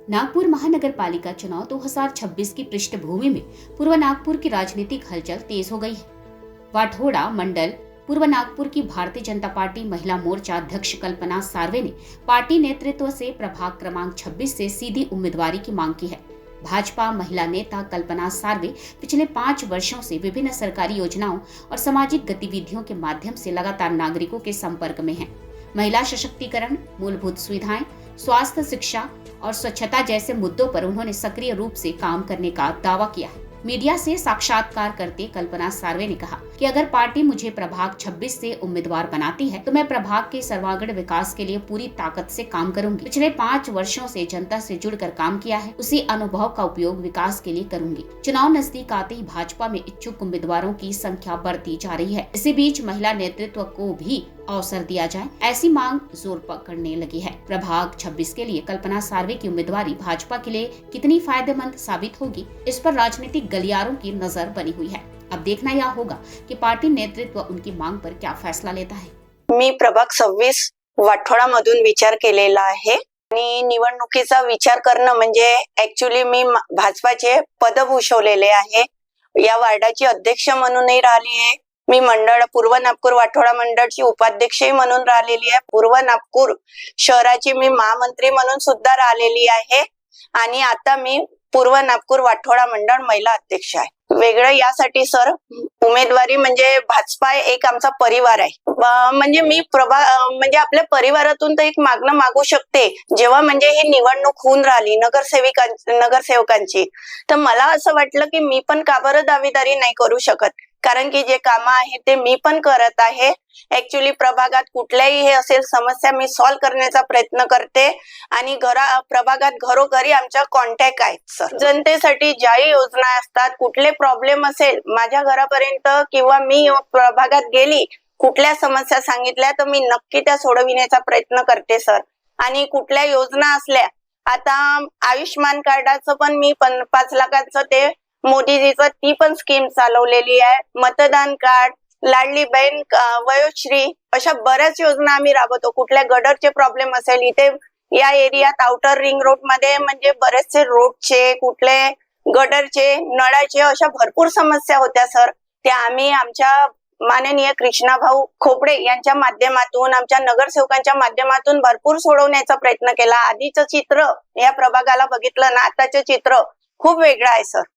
नागपुर महानगर पालिका चुनाव 2026 की पृष्ठभूमि में पूर्व नागपुर की राजनीतिक हलचल तेज हो गई है। वाठोड़ा मंडल पूर्व नागपुर की भारतीय जनता पार्टी महिला मोर्चा अध्यक्ष कल्पना सार्वे ने पार्टी नेतृत्व से प्रभाग क्रमांक 26 से सीधी उम्मीदवारी की मांग की है। भाजपा महिला नेता कल्पना सार्वे पिछले 5 वर्षों से विभिन्न सरकारी योजनाओं और सामाजिक गतिविधियों के माध्यम से लगातार नागरिकों के संपर्क में हैं। महिला सशक्तिकरण, मूलभूत सुविधाएं, स्वास्थ्य, शिक्षा और स्वच्छता जैसे मुद्दों पर उन्होंने सक्रिय रूप से काम करने का दावा किया है। मीडिया से साक्षात्कार करते कल्पना सार्वे ने कहा कि अगर पार्टी मुझे प्रभाग 26 से उम्मीदवार बनाती है तो मैं प्रभाग के सर्वांगीण विकास के लिए पूरी ताकत से काम करूंगी। पिछले 5 वर्षों से जनता से जुड़कर काम किया है, उसी अनुभव का उपयोग विकास के लिए करूंगी। चुनाव नजदीक आते ही भाजपा में इच्छुक उम्मीदवारों की संख्या बढ़ती जा रही है। इसी बीच महिला नेतृत्व को भी अवसर दिया जाए, ऐसी मांग जोर पकड़ने लगी है। प्रभाग 26 के लिए कल्पना सार्वे की उम्मीदवारी भाजपा के लिए कितनी फायदेमंद साबित होगी, इस पर राजनीतिक गलियारों की नजर बनी हुई है। अब देखना यह होगा कि पार्टी नेतृत्व उनकी मांग पर क्या फैसला लेता है। मी प्रभाग 26 वाठोडा मधून विचार केलेला आहे आणि निवडणुकीचा विचार करणं म्हणजे ऍक्च्युली मी भाजपाचे पद भूषवलेले आहे। या वार्डाची अध्यक्ष म्हणूनही राहिली आहे। मी पूर्व नागपूर वाठोडा मंडळची उपाध्यक्षही म्हणून राहिलेली आहे। पूर्व नागपूर शहराची मी महामंत्री म्हणून सुद्धा राहिलेली आहे आणि आता मी पूर्व नागपूर वाठोडा मंडळ महिला अध्यक्ष आहे। वेगळं यासाठी सर उमेदवारी म्हणजे भाजपा एक आमचा परिवार आहे। म्हणजे मी म्हणजे आपल्या परिवारातून तर एक मागणं मागू शकते। जेव्हा म्हणजे ही निवडणूक होऊन राहिली नगरसेवकांची, तर मला असं वाटलं की मी पण का बरं दावेदारी नाही करू शकत, कारण की जे कामं आहे ते मी पण करत आहे। ऍक्च्युली प्रभागात कुठल्याही हे असेल समस्या मी सॉल्व्ह करण्याचा प्रयत्न करते आणि प्रभागात घरोघरी आमच्या कॉन्टॅक्ट आहेत सर। जनतेसाठी ज्याही योजना असतात, कुठले प्रॉब्लेम असेल माझ्या घरापर्यंत किंवा मी प्रभागात गेली, कुठल्या समस्या सांगितल्या तर मी नक्की त्या सोडविण्याचा प्रयत्न करते सर। आणि कुठल्या योजना असल्या, आता आयुष्यमान कार्डाचं पण मी 5 लाखाचं ते मोदीजीचं ती पण स्कीम चालवलेली आहे। मतदान कार्ड, लाडली बहीण, वयोश्री, अशा बऱ्याच योजना आम्ही राबवतो। कुठल्या गडरचे प्रॉब्लेम असेल, इथे या एरियात आउटर रिंग रोड मध्ये म्हणजे बरेचसे रोडचे, कुठले गडरचे, नळाचे, अशा भरपूर समस्या होत्या सर। त्या आम्ही आमच्या माननीय कृष्णाभाऊ खोपडे यांच्या माध्यमातून, आमच्या नगरसेवकांच्या माध्यमातून भरपूर सोडवण्याचा प्रयत्न केला। आधीचं चित्र या प्रभागाला बघितलं ना, आताचं चित्र खूप वेगळं आहे सर।